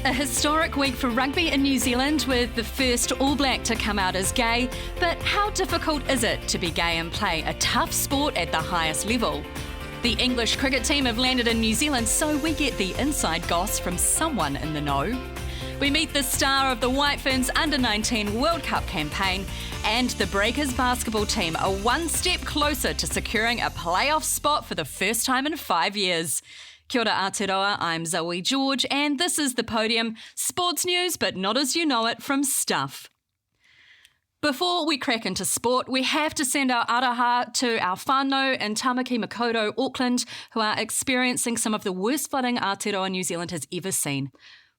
A historic week for rugby in New Zealand with the first All Black to come out as gay. But how difficult is it to be gay and play a tough sport at the highest level? The English cricket team have landed in New Zealand, so we get the inside goss from someone in the know. We meet the star of the White Ferns Under-19 World Cup campaign, and the Breakers basketball team are one step closer to securing a playoff spot for the first time in 5 years. Kia ora Aotearoa, I'm Zoe George, and this is The Podium, sports news but not as you know it from Stuff. Before we crack into sport, we have to send our araha to our whānau in Tamaki Makaurau, Auckland, who are experiencing some of the worst flooding Aotearoa New Zealand has ever seen.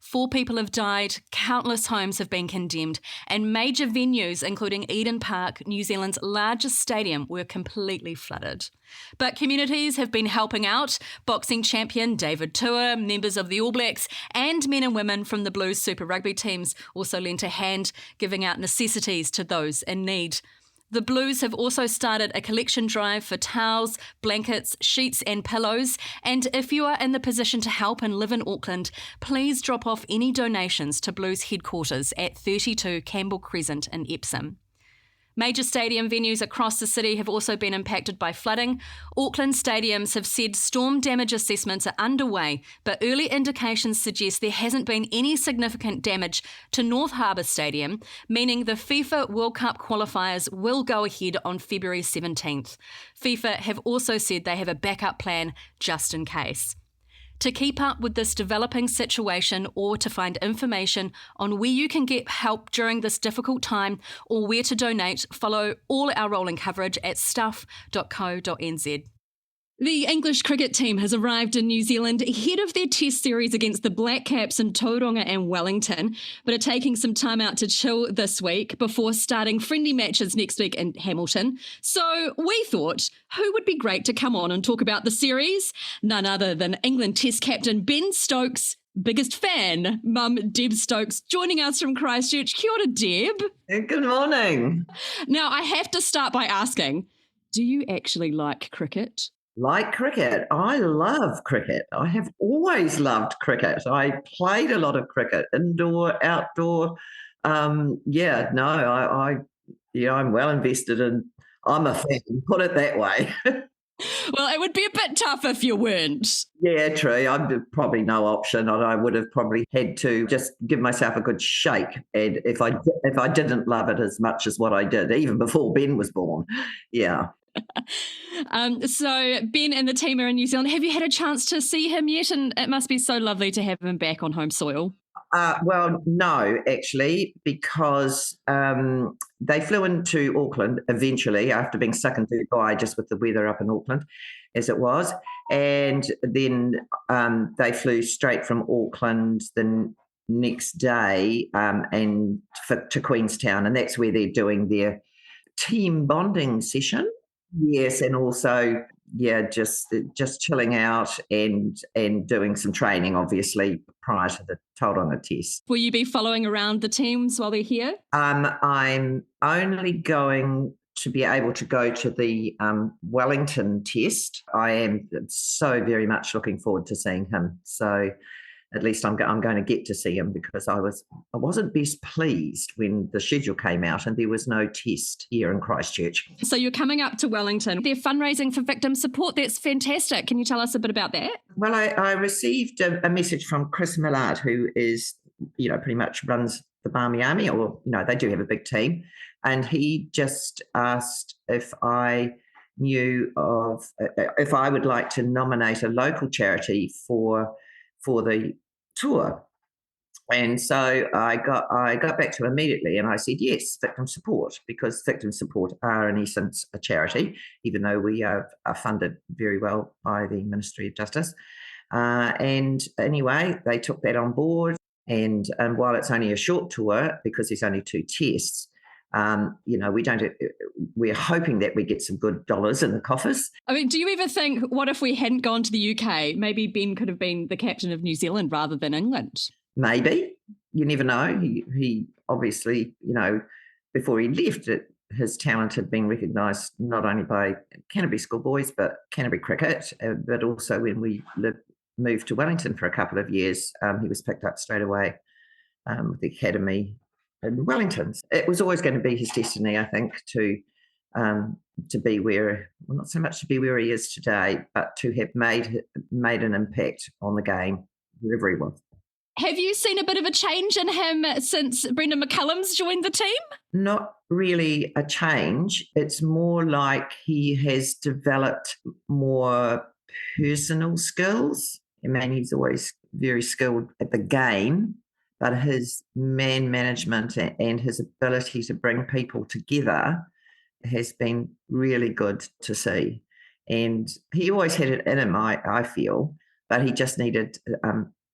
4 people have died, countless homes have been condemned, and major venues, including Eden Park, New Zealand's largest stadium, were completely flooded. But communities have been helping out. Boxing champion David Tua, members of the All Blacks, and men and women from the Blues Super Rugby teams also lent a hand, giving out necessities to those in need. The Blues have also started a collection drive for towels, blankets, sheets and pillows. And if you are in the position to help and live in Auckland, please drop off any donations to Blues headquarters at 32 Campbell Crescent in Epsom. Major stadium venues across the city have also been impacted by flooding. Auckland stadiums have said storm damage assessments are underway, but early indications suggest there hasn't been any significant damage to North Harbour Stadium, meaning the FIFA World Cup qualifiers will go ahead on February 17th. FIFA have also said they have a backup plan just in case. To keep up with this developing situation or to find information on where you can get help during this difficult time or where to donate, follow all our rolling coverage at stuff.co.nz. The English cricket team has arrived in New Zealand ahead of their test series against the Black Caps in Tauranga and Wellington, but are taking some time out to chill this week before starting friendly matches next week in Hamilton. So we thought, who would be great to come on and talk about the series? None other than England Test captain Ben Stokes' biggest fan, Mum Deb Stokes, joining us from Christchurch. Kia ora, Deb. Good morning. Now, I have to start by asking, do you actually like cricket? Like cricket. I love cricket. I have always loved cricket. I played a lot of cricket, indoor, outdoor. I'm well invested in. I'm a fan. Put it that way. Well, it would be a bit tough if you weren't. Yeah, true. I'd probably no option. I would have probably had to just give myself a good shake. And if I didn't love it as much as what I did, even before Ben was born, yeah. So Ben and the team are in New Zealand. Have you had a chance to see him yet? And it must be so lovely to have him back on home soil. Well, no, actually, because they flew into Auckland eventually after being stuck in Dubai just with the weather up in Auckland as it was. And then they flew straight from Auckland the next day to Queenstown. And that's where they're doing their team bonding session. Yes, and also, just chilling out and doing some training, obviously, prior to the Tauranga test. Will you be following around the teams while they're here? I'm only going to be able to go to the Wellington test. I am so very much looking forward to seeing him. So at least I'm going to get to see him, because I wasn't best pleased when the schedule came out and there was no test here in Christchurch. So you're coming up to Wellington. They're fundraising for victim support. That's fantastic. Can you tell us a bit about that? Well, I received a message from Chris Millard, who is, pretty much runs the Barmy Army, or, they do have a big team. And he just asked if I knew if I would like to nominate a local charity for the tour. And so I got back to him immediately and I said, yes, victim support, because victim support are in essence a charity, even though we are funded very well by the Ministry of Justice. And anyway, they took that on board. And while it's only a short tour, because there's only 2 tests, we're hoping that we get some good dollars in the coffers. I mean, do you ever think, what if we hadn't gone to the UK? Maybe Ben could have been the captain of New Zealand rather than England. Maybe. You never know. He obviously, before he left, his talent had been recognised not only by Canterbury schoolboys, but Canterbury cricket, but also when we lived moved to Wellington for a couple of years. He was picked up straight away with the academy in Wellington. It was always going to be his destiny, I think, to be where, well, not so much to be where he is today, but to have made an impact on the game wherever he was. Have you seen a bit of a change in him since Brendan McCullum's joined the team? Not really a change. It's more like he has developed more personal skills. I mean, he's always very skilled at the game, but his man management and his ability to bring people together has been really good to see. And he always had it in him, I feel, but he just needed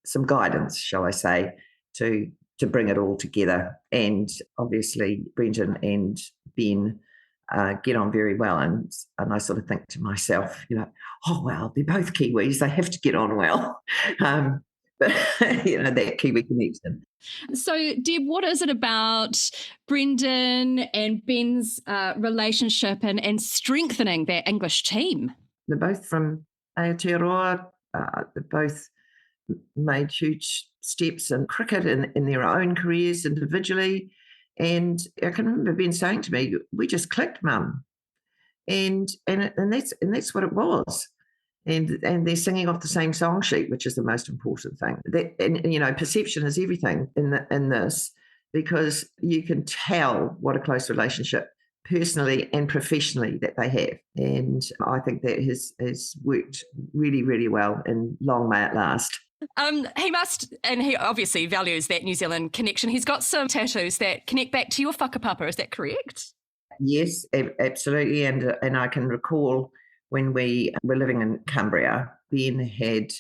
some guidance, shall I say, to bring it all together. And obviously, Brendan and Ben get on very well. And I sort of think to myself, oh, well, they're both Kiwis. They have to get on well. But, that Kiwi connection. So, Deb, what is it about Brendan and Ben's relationship and strengthening their English team? They're both from Aotearoa. They're both made huge steps in cricket in their own careers individually. And I can remember Ben saying to me, we just clicked, Mum. And that's what it was. And they're singing off the same song sheet, which is the most important thing. Perception is everything in this, because you can tell what a close relationship personally and professionally that they have. And I think that has worked really, really well, and long may it last. He must, and he obviously values that New Zealand connection. He's got some tattoos that connect back to your whakapapa, is that correct? Yes, absolutely. And I can recall when we were living in Cumbria, Ben had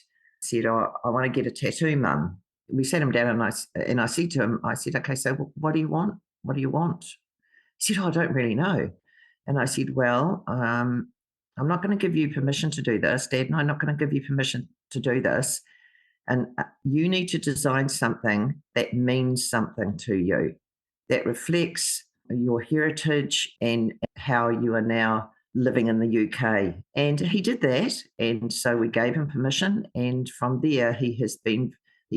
said, I want to get a tattoo, Mum. We sat him down and I said to him, okay, so what do you want? What do you want? He said, I don't really know. And I said, well, I'm not going to give you permission to do this, Dad, and I'm not going to give you permission to do this. And you need to design something that means something to you, that reflects your heritage and how you are now living in the UK. And he did that. And so we gave him permission. And from there, he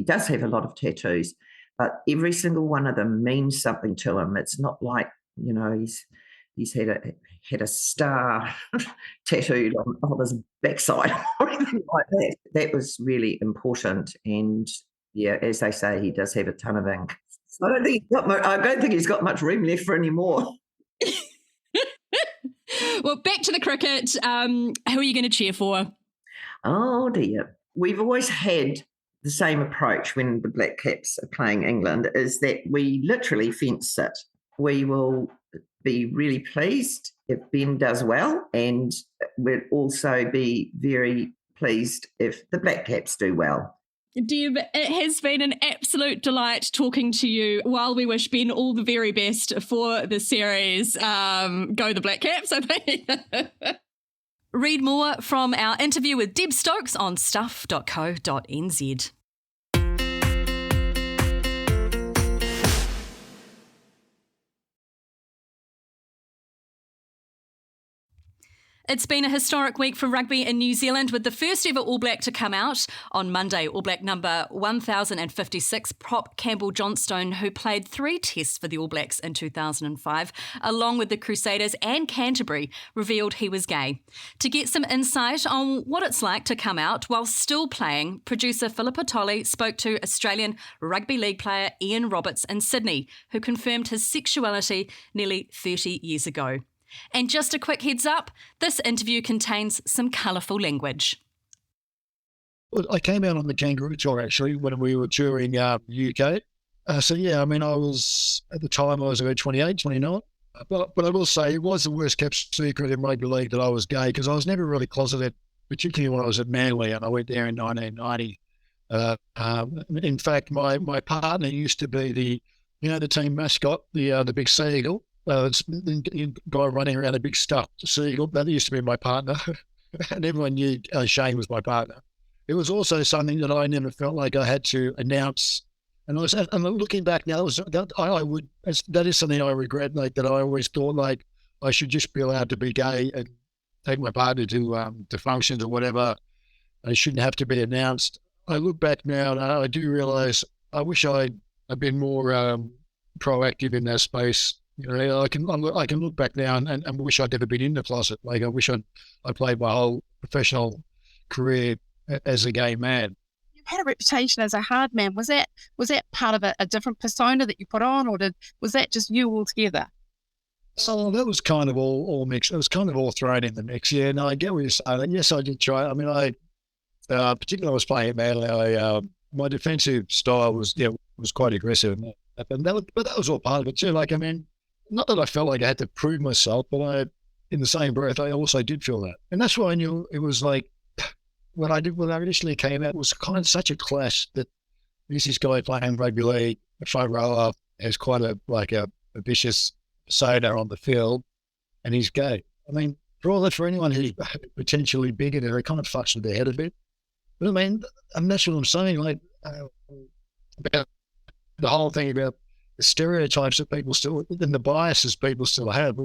does have a lot of tattoos, but every single one of them means something to him. It's not like, he's had a star tattooed on his backside or anything like that. That was really important. And yeah, as they say, he does have a ton of ink. So I don't think he's got much room left for any more. Well, back to the cricket. Who are you going to cheer for? Oh, dear. We've always had the same approach when the Black Caps are playing England, is that we literally fence it. We will be really pleased if Ben does well, and we'll also be very pleased if the Black Caps do well. Deb, it has been an absolute delight talking to you. While we wish Ben all the very best for the series, go the Black Caps, I think. Read more from our interview with Deb Stokes on stuff.co.nz. It's been a historic week for rugby in New Zealand, with the first ever All Black to come out. On Monday, All Black number 1056, prop Campbell Johnstone, who played 3 tests for the All Blacks in 2005, along with the Crusaders and Canterbury, revealed he was gay. To get some insight on what it's like to come out while still playing, producer Philippa Tolley spoke to Australian rugby league player Ian Roberts in Sydney, who confirmed his sexuality nearly 30 years ago. And just a quick heads up, this interview contains some colourful language. Well, I came out on the kangaroo tour actually when we were touring UK. I was, at the time I was about 28, 29. But I will say it was the worst kept secret in rugby league that I was gay, because I was never really closeted, particularly when I was at Manly, and I went there in 1990. In fact, my partner used to be the team mascot, the big seagull. The guy running around a big stuffed seagull. That used to be my partner, and everyone knew Shane was my partner. It was also something that I never felt like I had to announce. And I'm looking back now, that is something I regret. Like, that I always thought like I should just be allowed to be gay and take my partner to functions or whatever. They shouldn't have to be announced. I look back now and I do realise I wish I'd been more proactive in that space. You know, I can look back now and wish I'd never been in the closet. Like I wish I played my whole professional career as a gay man. You had a reputation as a hard man. Was that part of a different persona that you put on, or was that just you altogether? So that was kind of all mixed. It was kind of all thrown in the mix. Yeah, no, I get what you're saying. Yes, I did try. I mean, particularly I was playing at Manly. My defensive style was quite aggressive, but that was all part of it too. Like, I mean, not that I felt like I had to prove myself, but in the same breath, I also did feel that, and that's why I knew it was like when I initially came out, it was kind of such a clash that this guy playing rugby league, a front rower, has quite a vicious persona on the field, and he's gay. I mean, for anyone who's potentially bigoted, it kind of fucks with their head a bit. But I mean, that's what I'm saying. Like about the whole thing about the stereotypes that people still and the biases people still have.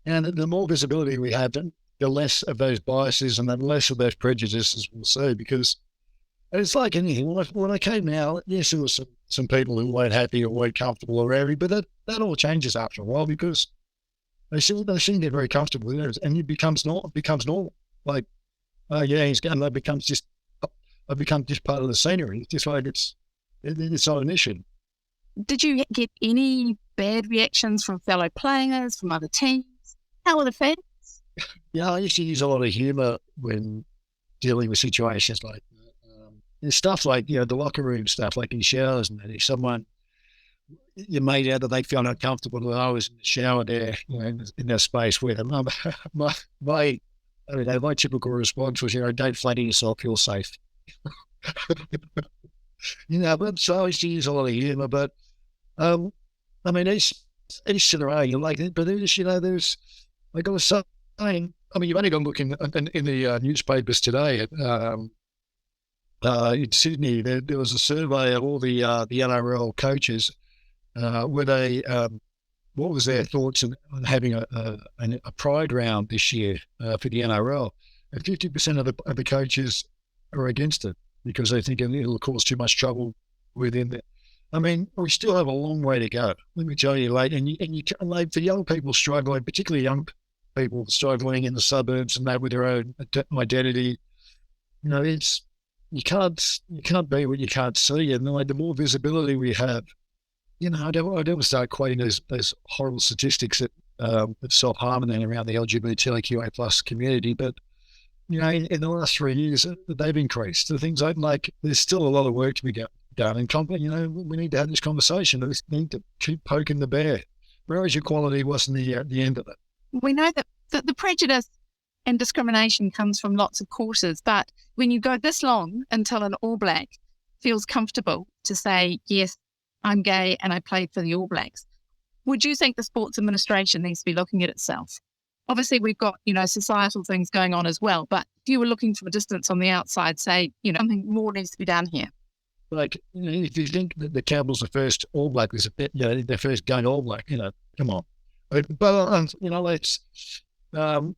And the more visibility we have, the less of those biases and the less of those prejudices we'll see. Because it's like anything. When I came out, yes, there was some people who weren't happy or weren't comfortable or whatever, but that all changes after a while because they seem to get very comfortable with it, and it becomes normal. Like, oh yeah, he's gay. I've become just part of the scenery. It's just like it's not an issue. Did you get any bad reactions from fellow players, from other teams? How were the fans? Yeah, I used to use a lot of humour when dealing with situations like there's stuff like, you know, the locker room stuff, like in showers, and if someone you made out that they felt uncomfortable that I was in the shower there, you know, in their space with them. My typical response was, you know, don't flatter yourself, you're safe. You know, but so I used to use a lot of humour, but I mean, each scenario like it, but there's, you know, like I was saying, I mean, you've only got to look in the newspapers today. In Sydney, there was a survey of all the NRL coaches. Where they, what was their thoughts on having a pride round this year for the NRL? And 50% of the coaches are against it because they think it'll cause too much trouble within it. I mean, we still have a long way to go. Let me tell you, like, and you like for young people struggling, particularly young people struggling in the suburbs and that with their own identity, you know, you can't be what you can't see, and like the more visibility we have. You know, I don't want to start quoting those horrible statistics that self-harming around the LGBTQA plus community, but, you know, in the last 3 years, they've increased. The things like there's still a lot of work to be done, and, you know, we need to have this conversation. We need to keep poking the bear. Marriage equality wasn't the end of it. We know that the prejudice and discrimination comes from lots of quarters, but when you go this long until an All Black feels comfortable to say, yes, I'm gay and I played for the All Blacks, would you think the Sports Administration needs to be looking at itself? Obviously, we've got, you know, societal things going on as well, but if you were looking from a distance on the outside, say, you know, something more needs to be done here. Like, you know, if you think that the Cowboys are first All Black, was a bit, you know, their first going All Black, you know, come on. But you know, it's, I'm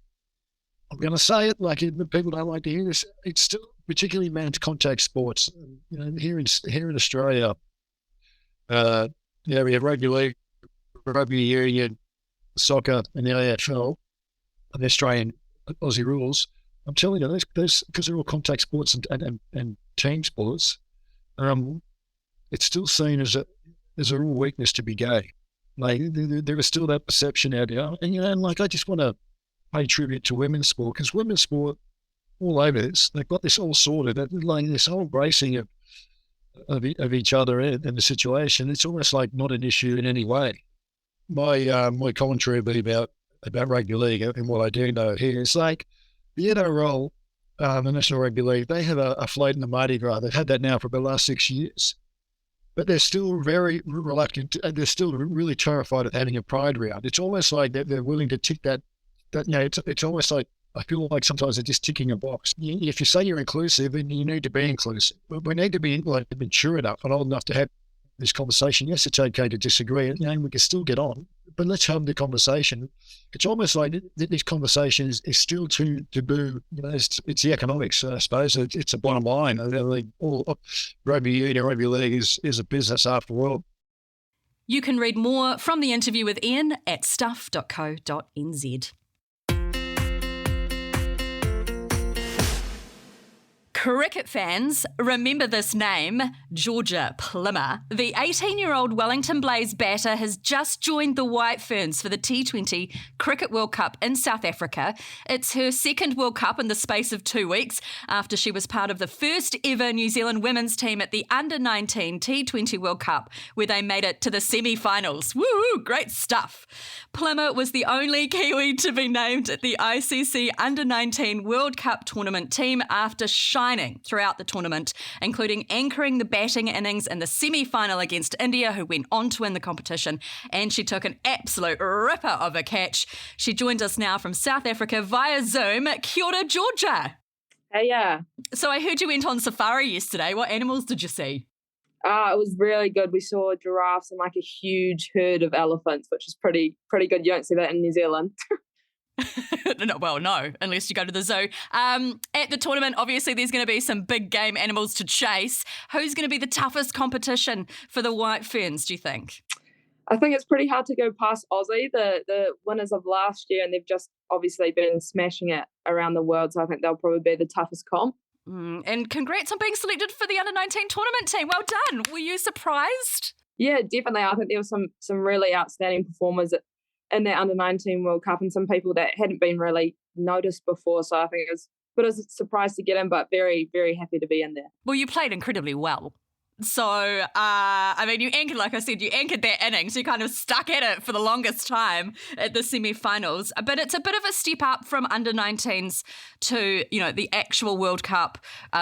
going to say it, like, people don't like to hear this. It's still, particularly men's contact sports, you know, here in Australia, we have rugby league, rugby union, soccer, and the AFL, and the Australian Aussie rules. I'm telling you, those because they're all contact sports and team sports, it's still seen as a real weakness to be gay. Like there is still that perception out there, and you know, and like I just want to pay tribute to women's sport because women's sport all over this, they've got this all sorted, like this whole embracing of each other and the situation. It's almost like not an issue in any way. My commentary will be about rugby league and what I do know here. It's like the NRL, the National Rugby League, they have a float in the Mardi Gras. They've had that now for the last 6 years. But they're still very reluctant, and they're still really terrified of having a pride round. It's almost like they're willing to tick that you know, it's almost like, I feel like sometimes they're just ticking a box. If you say you're inclusive, then you need to be inclusive. But we need to be like mature enough and old enough to have this conversation. Yes, it's okay to disagree, and we can still get on, but let's have the conversation. It's almost like this conversation is still too taboo. It's the economics, I suppose. It's a bottom line. All rugby union, rugby league is a business after all. You can read more from the interview with Ian at stuff.co.nz. Cricket fans, remember this name, Georgia Plummer. The 18-year-old Wellington Blaze batter has just joined the White Ferns for the T20 Cricket World Cup in South Africa. It's her second World Cup in the space of 2 weeks after she was part of the first ever New Zealand women's team at the Under-19 T20 World Cup, where they made it to the semi-finals. Woo, great stuff. Plummer was the only Kiwi to be named at the ICC Under-19 World Cup tournament team after shining throughout the tournament, including anchoring the batting innings in the semi-final against India, who went on to win the competition, and she took an absolute ripper of a catch. She joins us now from South Africa via Zoom. Kia ora, Georgia. Hey, yeah. So I heard you went on safari yesterday. What animals did you see? It was really good. We saw giraffes and like a huge herd of elephants, which is pretty good. You don't see that in New Zealand. No, unless you go to the zoo. At the tournament, obviously, there's going to be some big game animals to chase. Who's going to be the toughest competition for the White Ferns, do you think? I think it's pretty hard to go past Aussie, the winners of last year, and they've just obviously been smashing it around the world, so I think they'll probably be the toughest comp. And congrats on being selected for the Under-19 tournament team. Well done. Were you surprised? Yeah, definitely. I think there were some really outstanding performers in that Under-19 World Cup, and some people that hadn't been really noticed before. So I think it was a bit of a surprise to get in, but very, very happy to be in there. Well, you played incredibly well. So, you anchored, like I said, you anchored that innings. You kind of stuck at it for the longest time at the semi-finals. But it's a bit of a step up from Under-19s to, the actual World Cup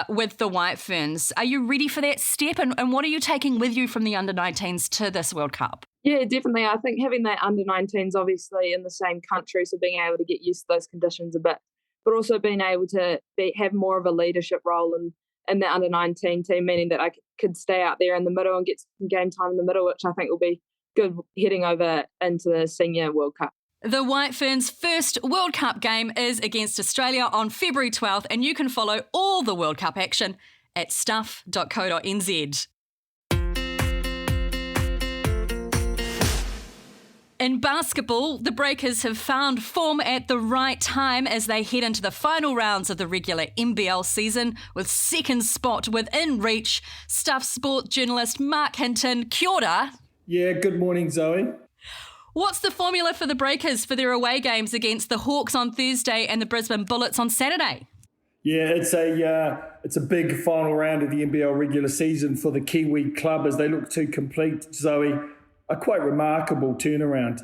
with the White Ferns. Are you ready for that step? And what are you taking with you from the Under-19s to this World Cup? Yeah, definitely. I think having that Under-19s obviously in the same country, so being able to get used to those conditions a bit, but also being able to have more of a leadership role in the Under-19 team, meaning that I could stay out there in the middle and get some game time in the middle, which I think will be good heading over into the Senior World Cup. The White Ferns' first World Cup game is against Australia on February 12th, and you can follow all the World Cup action at stuff.co.nz. In basketball, the Breakers have found form at the right time as they head into the final rounds of the regular NBL season, with second spot within reach. Stuff sport journalist Mark Hinton, kia ora. Yeah, good morning, Zoe. What's the formula for the Breakers for their away games against the Hawks on Thursday and the Brisbane Bullets on Saturday? Yeah, it's a big final round of the NBL regular season for the Kiwi club as they look to complete, Zoe, a quite remarkable turnaround.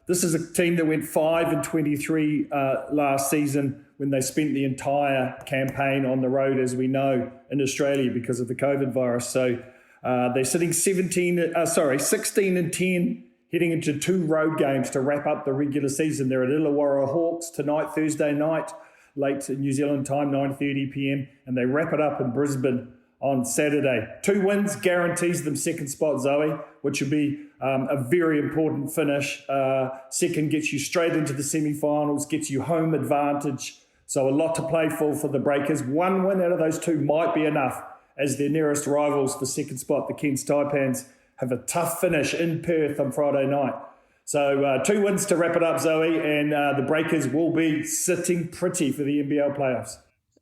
This is a team that went 5-23 last season when they spent the entire campaign on the road, as we know, in Australia because of the COVID virus. So they're sitting 16-10, heading into 2 road games to wrap up the regular season. They're at Illawarra Hawks tonight, Thursday night, late New Zealand time, 9:30 p.m, and they wrap it up in Brisbane on Saturday. 2 wins guarantees them second spot, Zoe, which would be a very important finish. Second gets you straight into the semi-finals, gets you home advantage. So a lot to play for the Breakers. 1 win out of those 2 might be enough, as their nearest rivals for second spot, the Cairns Taipans, have a tough finish in Perth on Friday night. So 2 wins to wrap it up, Zoe, and the Breakers will be sitting pretty for the NBL playoffs.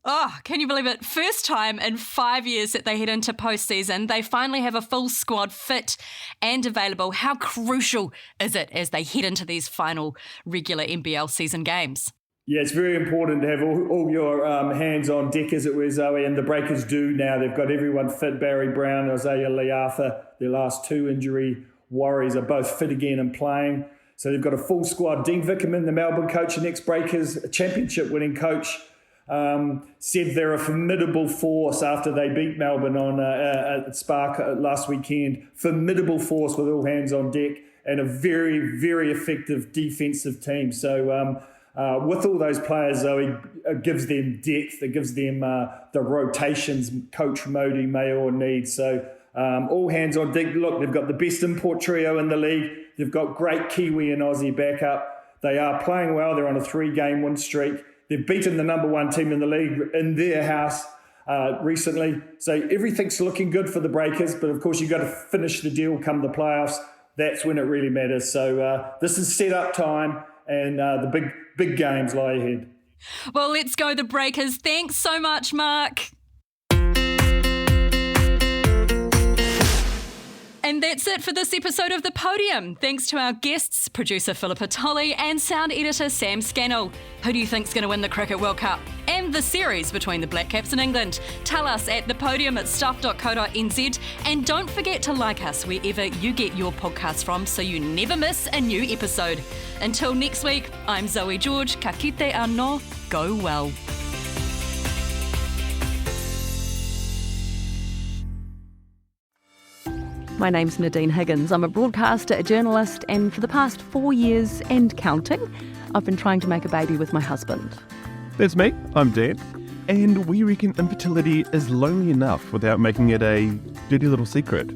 Oh, can you believe it? First time in 5 years that they head into postseason. They finally have a full squad fit and available. How crucial is it as they head into these final regular NBL season games? Yeah, it's very important to have all your hands on deck, as it were, Zoe, and the Breakers do now. They've got everyone fit. Barry Brown, Isaiah Le'arthur, their last 2 injury worries, are both fit again and playing. So they've got a full squad. Dean Vickerman, the Melbourne coach and ex-Breakers, a championship-winning coach, said they're a formidable force after they beat Melbourne on at Spark last weekend. Formidable force with all hands on deck and a very, very effective defensive team. So with all those players, Zoe, it gives them depth. It gives them the rotations Coach Modi may or need. So All hands on deck. Look, they've got the best import trio in the league. They've got great Kiwi and Aussie backup. They are playing well. They're on a 3-game win streak. They've beaten the number 1 team in the league in their house recently. So everything's looking good for the Breakers. But, of course, you've got to finish the deal come the playoffs. That's when it really matters. So this is set-up time, and the big games lie ahead. Well, let's go the Breakers. Thanks so much, Mark. And that's it for this episode of The Podium. Thanks to our guests, producer Philippa Tolley and sound editor Sam Scannell. Who do you think's going to win the Cricket World Cup and the series between the Black Caps and England? Tell us at thepodium@stuff.co.nz, and don't forget to like us wherever you get your podcasts from so you never miss a new episode. Until next week, I'm Zoe George. Ka kite anō. Go well. My name's Nadine Higgins. I'm a broadcaster, a journalist, and for the past 4 years and counting, I've been trying to make a baby with my husband. That's me, I'm Dan, and we reckon infertility is lonely enough without making it a dirty little secret.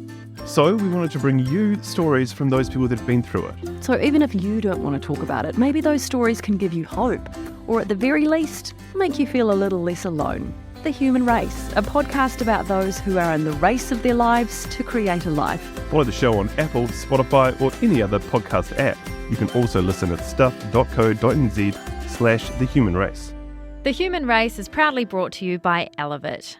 So we wanted to bring you stories from those people that have been through it. So even if you don't want to talk about it, maybe those stories can give you hope, or at the very least, make you feel a little less alone. The Human Race, a podcast about those who are in the race of their lives to create a life. Follow the show on Apple, Spotify, or any other podcast app. You can also listen at stuff.co.nz/thehumanrace. The Human Race is proudly brought to you by Elevate.